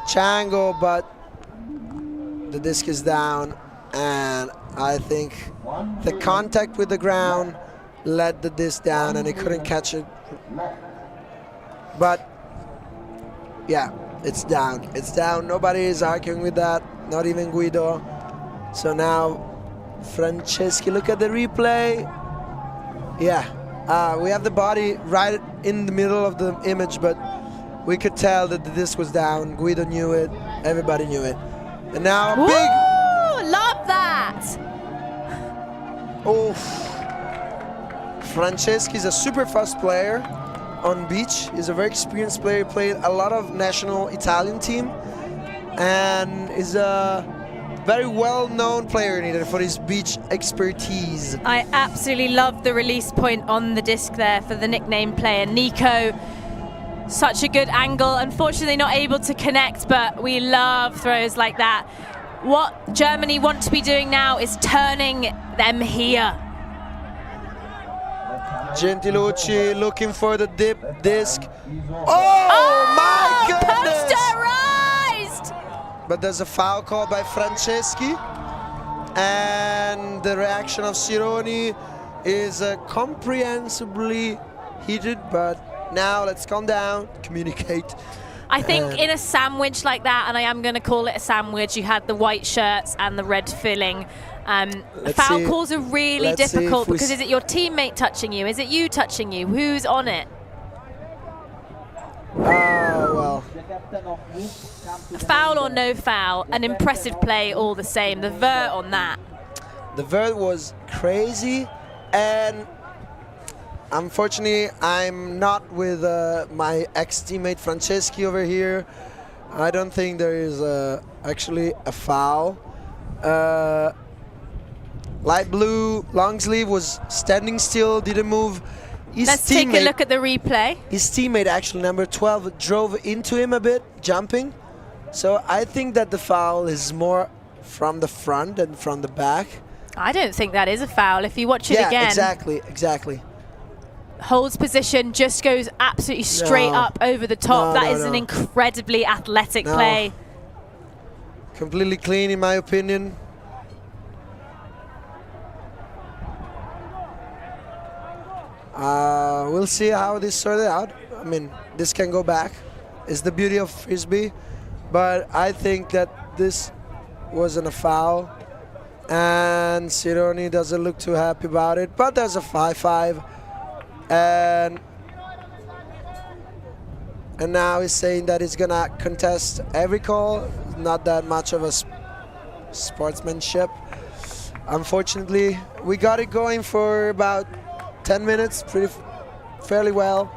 Speaker 2: Chango, but the disc is down. And I think the contact with the ground let the disc down and he couldn't catch it. But yeah, it's down. It's down. Nobody is arguing with that, not even Guido. So now Franceschi, look at the replay. Yeah, we have the body right in the middle of the image, but we could tell that the disc was down. Guido knew it. Everybody knew it. And now
Speaker 3: Woo!
Speaker 2: big.
Speaker 3: Love that.
Speaker 2: Oh, Franceschi is a super fast player on beach. He's a very experienced player. He played a lot of national Italian team and is a very well-known player in Italy for his beach expertise.
Speaker 3: I absolutely love the release point on the disc there for the nickname player Nico. Such a good angle. Unfortunately not able to connect, but we love throws like that. What Germany want to be doing now is turning them here.
Speaker 2: Gentilucci looking for the dip disc. Oh my goodness!
Speaker 3: Posterized!
Speaker 2: But there's a foul call by Franceschi, and the reaction of Sironi is comprehensively heated, but now let's calm down, communicate.
Speaker 3: I think in a sandwich like that, and I am going to call it a sandwich, you had the white shirts and the red filling. Foul calls are really
Speaker 2: Let's see
Speaker 3: difficult
Speaker 2: if we
Speaker 3: because is it your teammate touching you? Is it you touching you? Who's on it?
Speaker 2: Well.
Speaker 3: Foul or no foul, an impressive play all the same. The vert on that.
Speaker 2: The vert was crazy, and unfortunately, I'm not with my ex-teammate Franceschi over here. I don't think there is actually a foul. Light blue long sleeve was standing still, didn't move.
Speaker 3: Let's take a look at the replay.
Speaker 2: His teammate, actually number 12, drove into him a bit, jumping. So I think that the foul is more from the front than from the back.
Speaker 3: I don't think that is a foul. If you watch it again.
Speaker 2: Exactly.
Speaker 3: Holds position, just goes absolutely straight up over the top. That is an incredibly athletic play.
Speaker 2: Completely clean, in my opinion. We'll see how this sorted out. I mean, this can go back. It's the beauty of Frisbee. But I think that this wasn't a foul. And Cironi doesn't look too happy about it. But there's a 5-5. And now he's saying that he's gonna contest every call. Not that much of a sportsmanship. Unfortunately, we got it going for about 10 minutes, fairly well.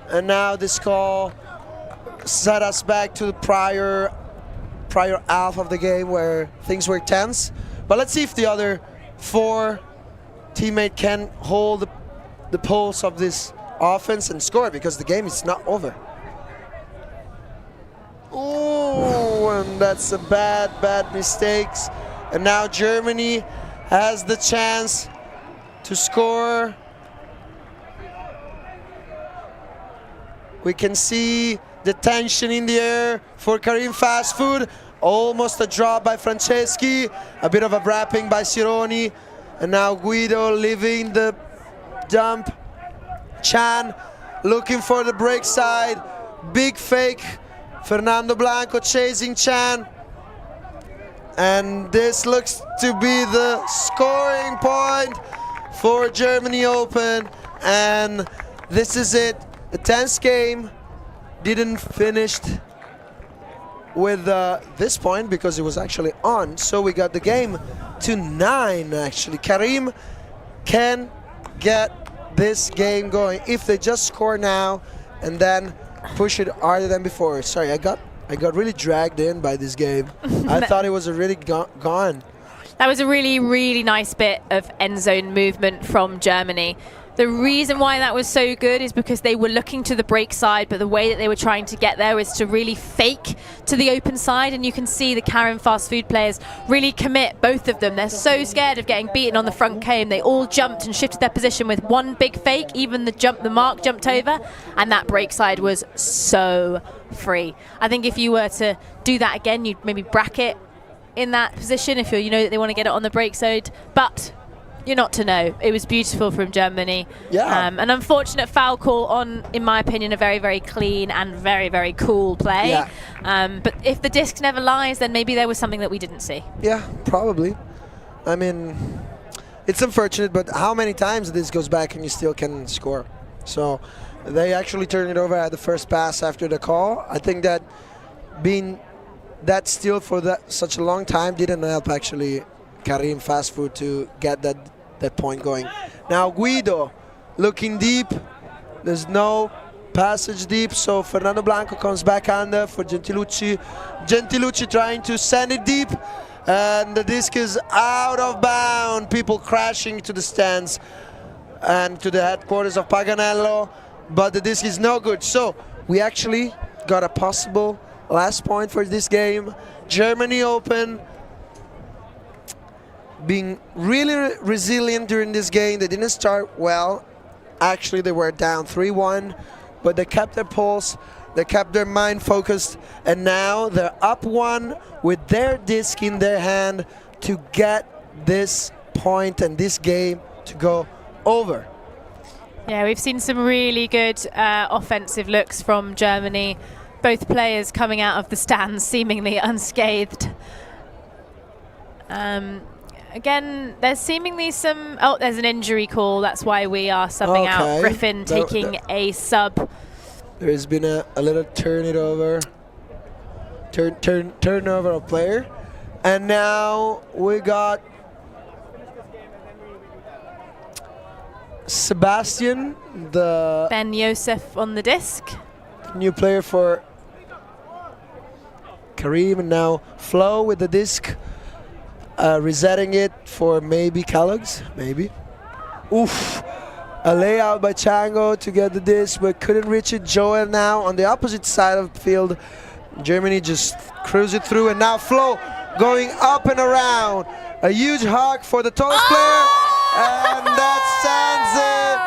Speaker 2: And now this call set us back to the prior half of the game where things were tense. But let's see if the other 4 teammates can hold the pulse of this offense and score, because the game is not over. Oh, and that's a bad mistakes. And now Germany has the chance to score. We can see the tension in the air for Karim FastFood. Almost a drop by Franceschi. A bit of a wrapping by Cironi. And now Guido leaving the dump. Chan looking for the break side. Big fake. Fernando Blanco chasing Chan. And this looks to be the scoring point for Germany Open. And this is it. The tense game didn't finish with this point because it was actually on. So we got the game to 9 actually. Karim can get this game going if they just score now and then push it harder than before. Sorry, I got really dragged in by this game. I thought it was already gone.
Speaker 3: That was a really nice bit of end zone movement from Germany. The reason why that was so good is because they were looking to the break side, but the way that they were trying to get there was to really fake to the open side, and you can see the Karim FastFood players really commit, both of them. They're so scared of getting beaten on the front cone. They all jumped and shifted their position with one big fake. Even the mark jumped over, and that break side was so free. I think if you were to do that again, you'd maybe bracket in that position if you know that they want to get it on the break side, but you're not to know. It was beautiful from Germany.
Speaker 2: Yeah.
Speaker 3: An unfortunate foul call on, in my opinion, a very clean and very cool play.
Speaker 2: Yeah.
Speaker 3: But if the disc never lies, then maybe there was something that we didn't see.
Speaker 2: Yeah, probably. I mean, it's unfortunate, but how many times this goes back and you still can score? So they actually turned it over at the first pass after the call. I think that being that still for such a long time didn't help actually Karim FastFood to get that point going. Now Guido looking deep. There's no passage deep, so Fernando Blanco comes back under for Gentilucci. Gentilucci trying to send it deep, and the disc is out of bounds. People crashing to the stands and to the headquarters of Paganello, but the disc is no good. So we actually got a possible last point for this game. Germany Open being really resilient during this game. They didn't start well. Actually, they were down 3-1, but they kept their pulse, they kept their mind focused, and now they're up 1 with their disc in their hand to get this point and this game to go over.
Speaker 3: Yeah, we've seen some really good offensive looks from Germany. Both players coming out of the stands seemingly unscathed. again, there's seemingly some... Oh, there's an injury call. That's why we are subbing out. Griffin taking a sub.
Speaker 2: There's been a little turnover of player. And now we got Sebastian, the
Speaker 3: Ben Yosef on the disc.
Speaker 2: new player for Karim, and now Flo with the disc, resetting it for maybe Kellogg's, maybe. Oof, a layout by Chango to get the disc, but couldn't reach it. Joel now on the opposite side of the field. GerMEny just cruise it through, and now Flo going up and around. A huge hug for the tallest player, and that sends it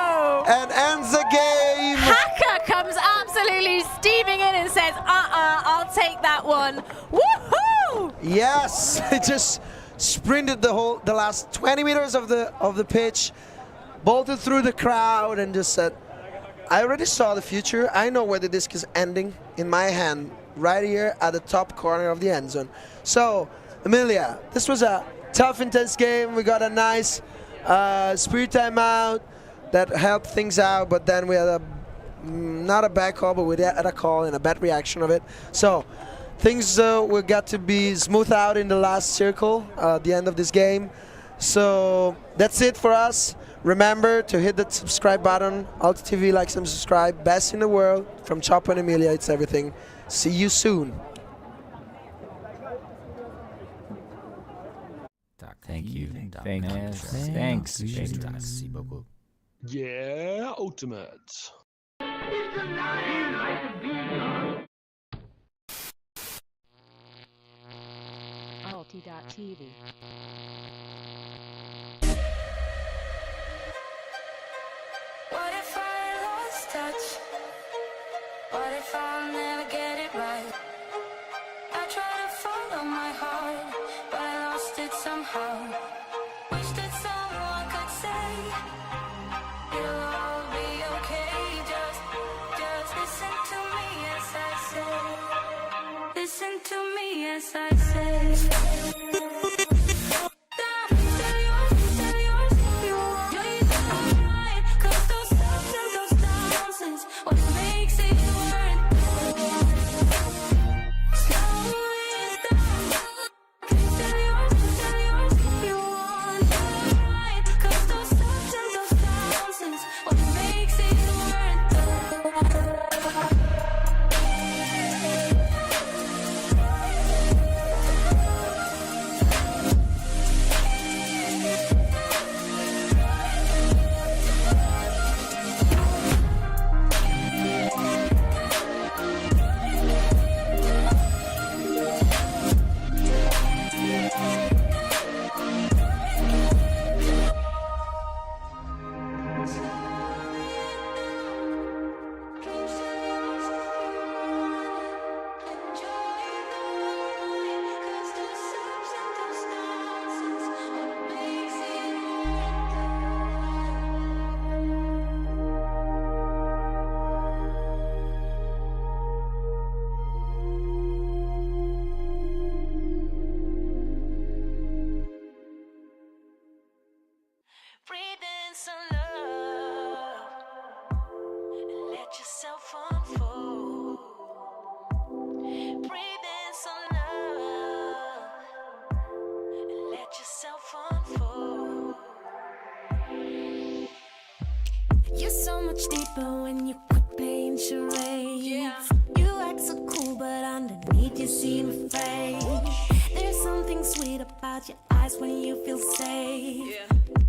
Speaker 2: and ends the game.
Speaker 3: Hacker comes absolutely steaming in and says, I'll take that one. Woohoo!
Speaker 2: Yes, it just sprinted the last 20 meters of the pitch, bolted through the crowd, and just said, I already saw the future. I know where the disc is ending in my hand, right here at the top corner of the end zone. So, Emilia, this was a tough, intense game. We got a nice spirit timeout that helped things out, but then we had not a bad call, but we had a call and a bad reaction of it. So things will got to be smoothed out in the last circle at the end of this game. So that's it for us. Remember to hit the subscribe button. ULTI.TV, like and subscribe. Best in the world. From Chopper and Emilia, it's everything. See you soon.
Speaker 11: Thank you. Thanks. Merci beaucoup.
Speaker 5: Yeah, Ultimate.
Speaker 12: ULTI.TV.
Speaker 1: What if I lost touch? What if I'll never get it right? I try to follow my heart, but I lost it somehow. Wish that someone could say it'll all be okay. Just listen to me as I say. Listen to me as I say. You're so much deeper when you quit playing charades. You act so cool, but underneath you seem afraid. There's something sweet about your eyes when you feel safe.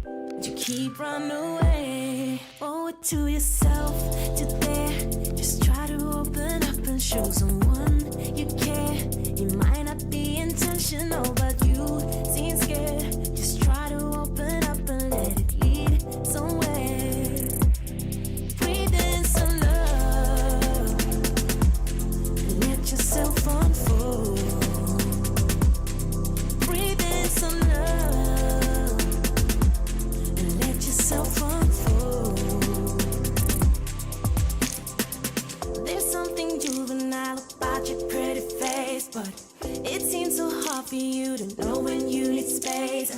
Speaker 1: But you keep running away. Owe it to yourself to dare. Just try to open up and show someone you care. It might not be intentional, but you seem scared. Just try to open up and let it lead somewhere. Breathe in some love and let yourself unfold. Breathe in some love and let yourself unfold. There's something juvenile about your pretty face, but it seems so hard for you to know when you need space.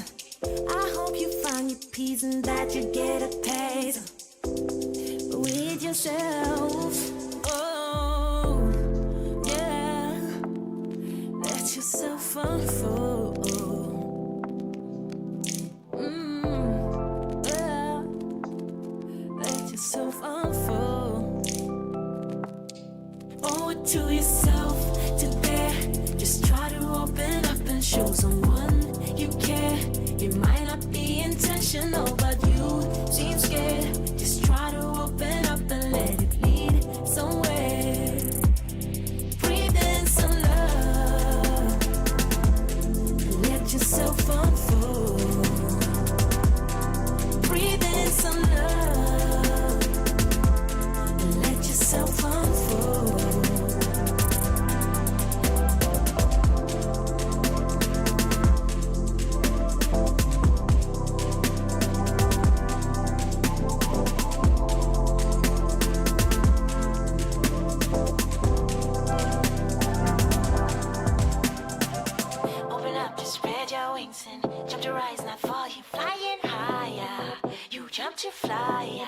Speaker 1: peas and that you get a taste with yourself. Oh, yeah. Let yourself unfold. Yeah. Let yourself unfold. Owe it to yourself to dare. Just try to open up and show someone you care. It might not be intentional, but you seem scared. Just try to open up and let it lead somewhere. Breathe in some love. Let yourself unfold. Breathe in some love. Let yourself unfold. Open up, just spread your wings and jump to rise, not fall. You flying higher. You jump to fly.